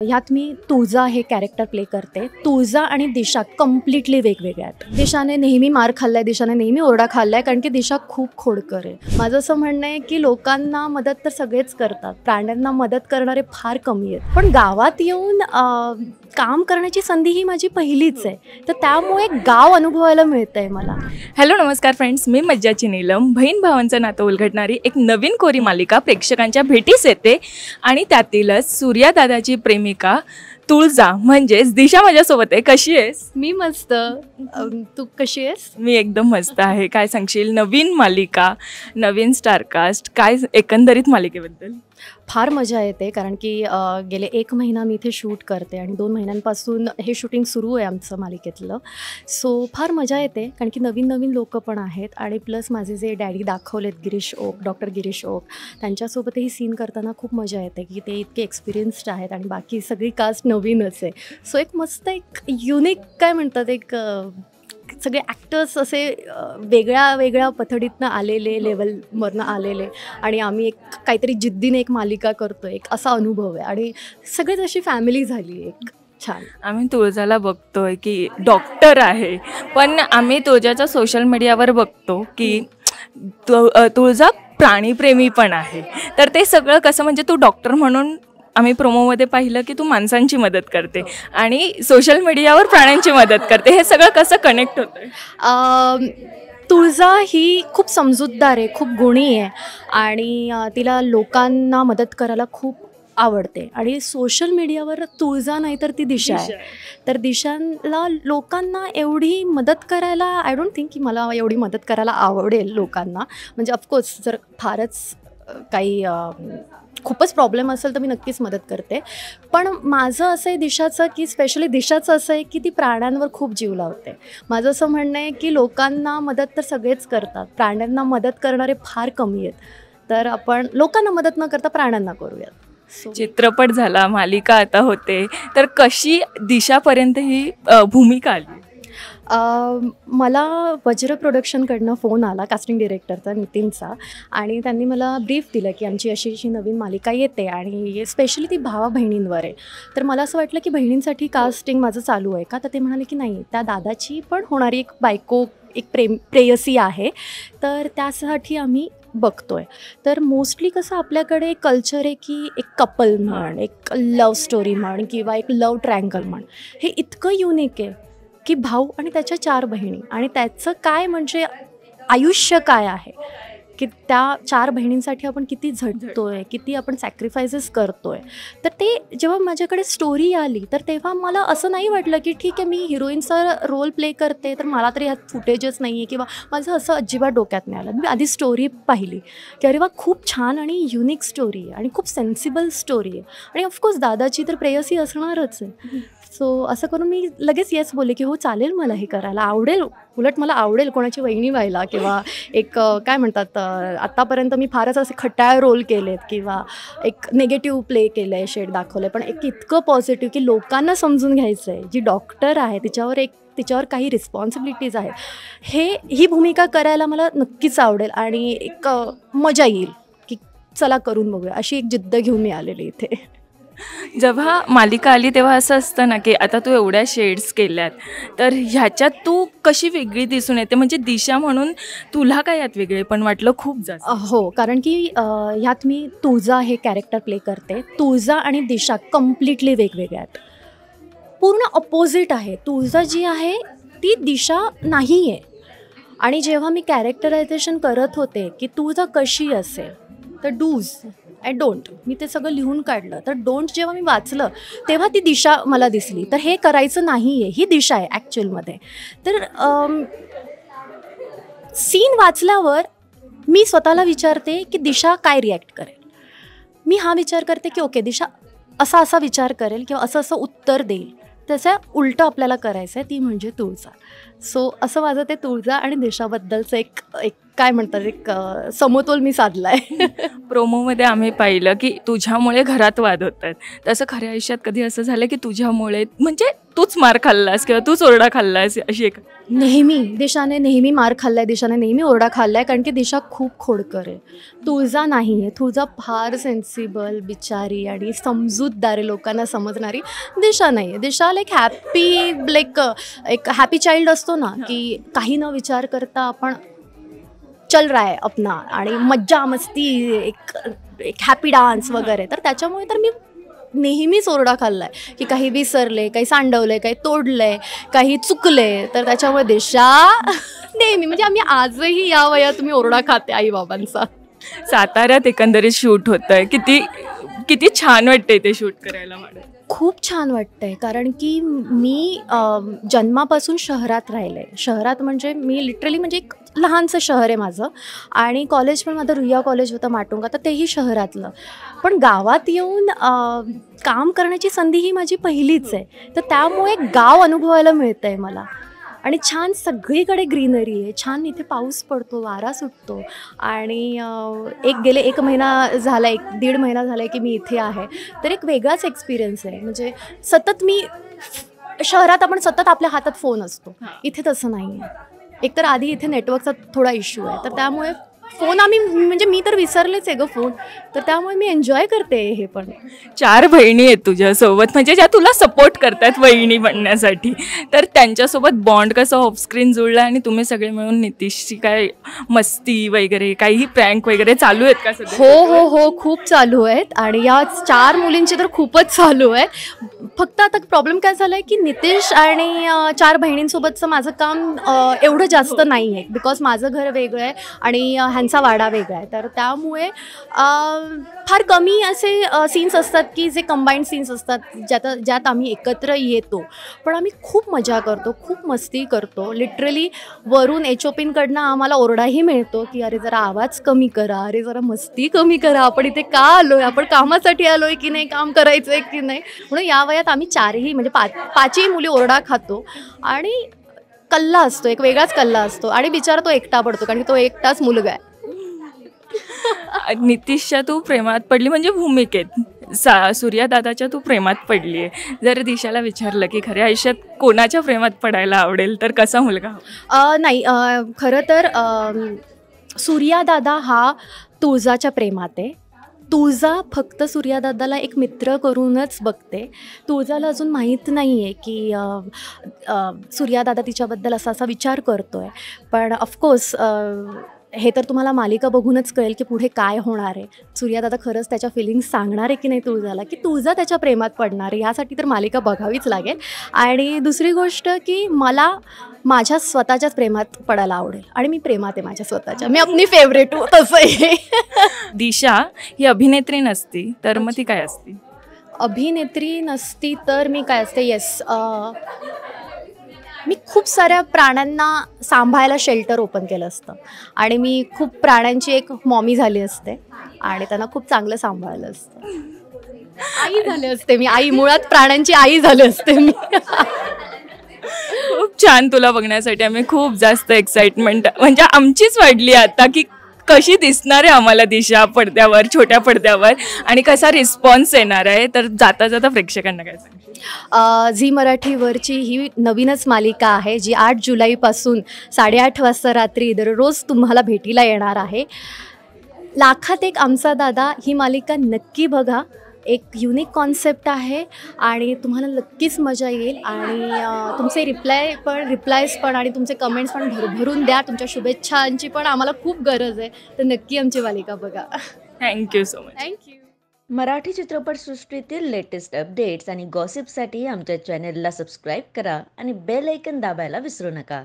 ह्यात मी तुळजा हे character play करते. तुळजा आणि दिशा कम्प्लिटली वेगवेगळ्या आहेत. दिशाने नेहमी मार खाल्लाय, दिशाने नेहमी ओरडा खाल्लाय, कारण की दिशा खूप खोडकर आहे. माझं असं म्हणणं आहे की लोकांना मदत तर सगळेच करतात, प्राण्यांना मदत करणारे फार कमी आहेत. पण गावात येऊन काम करण्याची संधी ही माझी पहिलीच आहे, तर त्यामुळे गाव अनुभवायला मिळतंय मला. हॅलो नमस्कार फ्रेंड्स, मी मज्जाची नीलम. बहीण भावांचं नातं उलगडणारी एक नवीन कोरी मालिका प्रेक्षकांच्या भेटीस येते आणि त्यातीलच सूर्या दादाची प्रेमिका तुळजा म्हणजेच दिशा माझ्यासोबत आहे. कशी आहेस? मी मस्त. तू कशी आहेस? मी एकदम मस्त आहे. काय सांगशील, नवीन मालिका, नवीन स्टारकास्ट, काय एकंदरीत मालिकेबद्दल? फार मजा येते, कारण की गेले 1 महिना मी इथे शूट करते आणि 2 महिन्यांपासून हे शूटिंग सुरू आहे आमचं मालिकेतलं. सो फार मजा येते, कारण की नवीन नवीन लोकं पण आहेत आणि प्लस माझे जे डॅडी दाखवलेत गिरीश ओक, डॉक्टर गिरीश ओक, त्यांच्यासोबतही सीन करताना खूप मजा येते की ते इतके एक्सपिरियन्स्ड आहेत आणि बाकी सगळी कास्ट नवीनच आहे. सो एक मस्त एक युनिक काय म्हणतात, एक सगळे ॲक्टर्स असे वेगळ्या वेगळ्या पथडीतनं आलेले, लेवलवरनं आलेले, आणि आम्ही एक काहीतरी जिद्दीने एक मालिका करतो, एक असा अनुभव आहे आणि सगळेच अशी फॅमिली झाली एक छान. आम्ही तुळजाला बघतोय की डॉक्टर आहे, पण आम्ही तुळजाच्या सोशल मीडियावर बघतो की तुळजा प्राणीप्रेमी पण आहे. तर ते सगळं कसं, म्हणजे तू डॉक्टर म्हणून आम्ही प्रोमोमध्ये पाहिलं की तू माणसांची मदत करते आणि सोशल मीडियावर प्राण्यांची मदत करते, हे सगळं कसं कनेक्ट होतं? तुळजा ही खूप समजूतदार आहे, खूप गुणी आहे आणि तिला लोकांना मदत करायला खूप आवडते. आणि सोशल मीडियावर तुळजा नाही तर ती दिशा आहे. तर दिशाला लोकांना एवढी मदत करायला, आय डोंट थिंक की मला एवढी मदत करायला आवडेल लोकांना. म्हणजे ऑफकोर्स जर फारच काही खूपच प्रॉब्लेम असेल तर मी नक्कीच मदत करते. पण माझं असं आहे दिशाचं, की स्पेशली दिशाचं असं आहे की ती प्राण्यांवर खूप जीव लावते. माझं असं म्हणणं आहे की लोकांना मदत तर सगळेच करतात, प्राण्यांना मदत करणारे फार कमी आहेत. तर आपण लोकांना मदत न करता प्राण्यांना करूयात. चित्रपट झाला, मालिका आता होते, तर कशी दिशापर्यंत ही भूमिका आली? मला वज्र प्रोडक्शनकडनं फोन आला, कास्टिंग डिरेक्टरचा नितीनचा, आणि त्यांनी मला ब्रीफ दिलं की आमची अशी अशी नवीन मालिका येते आणि स्पेशली ती भावा बहिणींवर आहे. तर मला असं वाटलं की बहिणींसाठी कास्टिंग माझं चालू आहे का? तर ते म्हणाले की नाही, त्या दादाची पण होणारी एक बायको, एक प्रेयसी आहे, तर त्यासाठी आम्ही बघतोय. तर मोस्टली कसं आपल्याकडे कल्चर आहे की एक कपल म्हण, एक लव्ह स्टोरी म्हण, किंवा एक लव्ह ट्रायंगल म्हण, हे इतकं युनिक आहे की भाऊ आणि त्याच्या 4 बहिणी, आणि त्याचं काय म्हणजे आयुष्य काय आहे, की त्या 4 बहिणींसाठी आपण किती झटतोय, किती आपण सॅक्रिफायसेस करतोय. तर ते जेव्हा माझ्याकडे स्टोरी आली, तर तेव्हा मला असं नाही वाटलं की ठीक आहे, मी हिरोईनचा रोल प्ले करते तर मला तरी ह्यात फुटेजच नाही आहे, किंवा माझं असं अजिबात डोक्यात नाही आलं. मी आधी स्टोरी पाहिली की अरे वा, खूप छान आणि युनिक स्टोरी आहे आणि खूप सेन्सिबल स्टोरी आहे, आणि ऑफकोर्स दादाची तर प्रेयसी असणारच आहे. सो असं करून मी लगेच येस बोलले की हो चालेल, मला हे करायला आवडेल, उलट मला आवडेल कोणाची वहिनी व्हायला, किंवा एक काय म्हणतात, आत्तापर्यंत मी फारच असे खट्याळ रोल केलेत किंवा एक निगेटिव्ह प्ले केलं आहे, शेड दाखवलं आहे, पण एक इतकं पॉझिटिव्ह की लोकांना समजून घ्यायचं आहे, जी डॉक्टर आहे तिच्यावर काही रिस्पॉन्सिबिलिटीज आहेत, ही भूमिका करायला मला नक्कीच आवडेल आणि एक मजा येईल की चला करून बघूया, अशी एक जिद्द घेऊन मी आलेली इथे. जेव्हा मालिका आली तेव्हा असं असतं ना की आता तू एवढ्या शेड्स केल्यात, तर ह्याच्यात तू कशी वेगळी दिसून येते? म्हणजे दिशा म्हणून तुला काय यात वेगळे पण वाटलं खूप जास्त? हो, कारण की ह्यात मी तुळजा हे कॅरेक्टर प्ले करते. तुळजा आणि दिशा कम्प्लिटली वेगवेगळ्या आहेत, पूर्ण अपोजिट आहे. तुळजा जी आहे ती दिशा नाही आहे. आणि जेव्हा मी कॅरेक्टरायझेशन करत होते की तुळजा कशी असेल, तर डूज अँड डोंट, मी ते सगळं लिहून काढलं. तर डोंट जेव्हा मी वाचलं तेव्हा ती दिशा मला दिसली. तर हे करायचं नाही आहे, ही दिशा आहे ॲक्च्युअलमध्ये. तर सीन वाचल्यावर मी स्वतःला विचारते की दिशा काय रिॲक्ट करेल. मी हा विचार करते की ओके, दिशा असा असा विचार करेल किंवा असं असं उत्तर देईल, त्याचं उलटं आपल्याला करायचं आहे, ती म्हणजे तुळजा. सो असं माझं ते तुळजा आणि दिशाबद्दलचं एक काय म्हणतात एक समतोल मी साधला आहे. प्रोमोमध्ये आम्ही पाहिलं की तुझ्यामुळे घरात वाद होत आहेत. तसं खऱ्या आयुष्यात कधी असं झालं की तुझ्यामुळे म्हणजे तूच मार खाल्लास किंवा तूच ओरडा खाल्लास अशी एक? नेहमी दिशाने नेहमी मार खाल्ला आहे, दिशाने नेहमी ओरडा खाल्ला आहे, कारण की दिशा खूप खोडकर आहे. तुळजा नाही आहे. तुळजा फार सेन्सिबल बिचारी आणि समजूतदार आहे, लोकांना समजणारी. दिशा नाही आहे. दिशा लाईक हॅपी लाईक एक हॅपी चाइल्ड असतो ना, की काही न विचार करता आपण चल रहा है अपना आणि मज्जा मस्ती एक एक हॅपी डान्स वगैरे. तर त्याच्यामुळे तर मी नेहमीच ओरडा खाल्ला आहे की काही विसरले, काही सांडवले, काही तोडले, काही चुकले. तर त्याच्यामुळे दिशा नेहमी म्हणजे आम्ही आजही या वयात मी ओरडा खाते आईबाबांचा. साताऱ्यात एकंदरीत शूट होतं आहे. किती किती छान वाटतंय ते शूट करायला मला. खूप छान वाटतंय, कारण की मी जन्मापासून शहरात राहिले. शहरात म्हणजे मी लिटरली म्हणजे एक लहानसं शहर आहे माझं, आणि कॉलेज पण माझं रुईया कॉलेज होतं माटुंगा, तर तेही शहरातलं. पण गावात येऊन काम करण्याची संधी ही माझी पहिलीच आहे. तर त्यामुळे गाव अनुभवायला मिळतं आहे मला. आणि छान सगळीकडे ग्रीनरी आहे, छान इथे पाऊस पडतो, वारा सुटतो. आणि गेले 1 महिना झाला, 1-1.5 महिना झाला आहे की मी इथे आहे. तर एक वेगळाच एक्सपिरियन्स आहे. म्हणजे सतत मी शहरात आपण सतत आपल्या हातात फोन असतो, इथे तसं नाही आहे. एकतर आधी इथे नेटवर्कचा थोडा इश्यू आहे, तर त्यामुळे फोन आम्ही म्हणजे मी तर विसरलेच आहे गं फोन. तर त्यामुळे मी एन्जॉय करते हे पण. 4 बहिणी आहेत तुझ्यासोबत, म्हणजे ज्या तुला सपोर्ट करतात वहिनी बनण्यासाठी. तर त्यांच्यासोबत बॉन्ड कसं ऑफस्क्रीन जुळला आणि तुम्ही सगळे मिळून नितीशची काय मस्ती वगैरे काही प्रँक वगैरे चालू आहेत का सध्या? हो हो हो, खूप चालू आहेत. आणि या 4 मुलींची तर खूपच चालू आहे. फक्त आता प्रॉब्लेम काय झाला आहे की नितीश आणि 4 बहिणींसोबतचं माझं काम एवढं जास्त नाही आहे, बिकॉज माझं घर वेगळं आहे आणि ह्यांचा वाडा वेगळा आहे. तर त्यामुळे फार कमी असे सीन्स असतात की जे कंबाईंड सीन्स असतात, ज्यात आम्ही एकत्र येतो. पण आम्ही खूप मजा करतो, खूप मस्ती करतो. लिटरली वरून HOPकडनं आम्हाला ओरडाही मिळतो की अरे जरा आवाज कमी करा, अरे जरा मस्ती कमी करा, आपण इथे का आलो आहे, आपण कामासाठी आलो आहे की नाही, काम करायचं आहे की नाही. म्हणून या वयात आम्ही 4ही म्हणजे 5ही मुली ओरडा खातो. आणि कल्ला असतो, एक वेगळाच कल्ला असतो. आणि बिचारा तो एकटा पडतो, कारण की तो एकटाच मुलगा आहे. नितीशच्या तू प्रेमात पडली म्हणजे भूमिकेत, सूर्या दादाच्या तू प्रेमात पडली आहे. जर दिशाला विचारलं की खऱ्या आयुष्यात कोणाच्या प्रेमात पडायला आवडेल तर कसा मुलगा? नाही, खरं तर सूर्या दादा हा तुळजाच्या प्रेमात आहे. तुळजा फक्त सूर्यादादाला एक मित्र करूनच बघते. तुळजाला अजून माहीत नाही आहे की सूर्यादादा तिच्याबद्दल असा विचार करतो आहे. पण ऑफकोर्स हे तर तुम्हाला मालिका बघूनच कळेल की पुढे काय होणार आहे. सूर्यादादा खरंच त्याच्या फिलिंग्स सांगणार आहे की नाही तुळजाला, की तुळजा त्याच्या प्रेमात पडणार आहे. यासाठी तर मालिका बघावीच लागेल. आणि दुसरी गोष्ट की मला माझ्या स्वतःच्याच प्रेमात पडायला आवडेल. आणि मी प्रेमात आहे माझ्या स्वतःच्या, मी आपली फेवरेट हो तसं आहे. दिशा ही अभिनेत्री नसती तर मग ती काय असती? अभिनेत्री नसती तर मी काय असते, येस, मी खूप साऱ्या प्राण्यांना सांभाळायला शेल्टर ओपन केलं असतं. आणि मी खूप प्राण्यांची एक मॉमी झाली असते आणि त्यांना खूप चांगलं सांभाळलं असतं. आई झाले असते मी, आई, मुळात प्राण्यांची आई झाली असते मी. खूप छान, तुला बघण्यासाठी आम्ही खूप जास्त एक्साइटमेंट म्हणजे आमचीच वाढली आता की कशी दिसणार आहे आम्हाला दिशा पडद्यावर, छोट्या पडद्यावर, आणि कसा रिस्पॉन्स येणार आहे. तर जाता जाता प्रेक्षकांना काय सांगशील? झी मराठीवरची ही नवीनच मालिका आहे जी 8 जुलैपासून 8:30 वाजता रात्री दररोज तुम्हाला भेटीला येणार आहे. लाखात एक आमचा दादा ही मालिका नक्की बघा. एक युनिक कॉन्सेप्ट आहे आणि तुम्हाला नक्कीच मजा येईल. आणि तुमचे रिप्लायज पण आणि तुमचे कमेंट्स पण भरभरून द्या. तुमच्या शुभेच्छांची पण आम्हाला खूप गरज आहे. तर नक्की आमची मालिका बघा. Thank you so much. Thank you. Marathi चित्रपटसृष्टीतील लेटेस्ट अपडेट्स आणि गॉसिपसाठी आमच्या चॅनेलला सबस्क्राईब करा आणि बेल ऐकन दाबायला विसरू नका.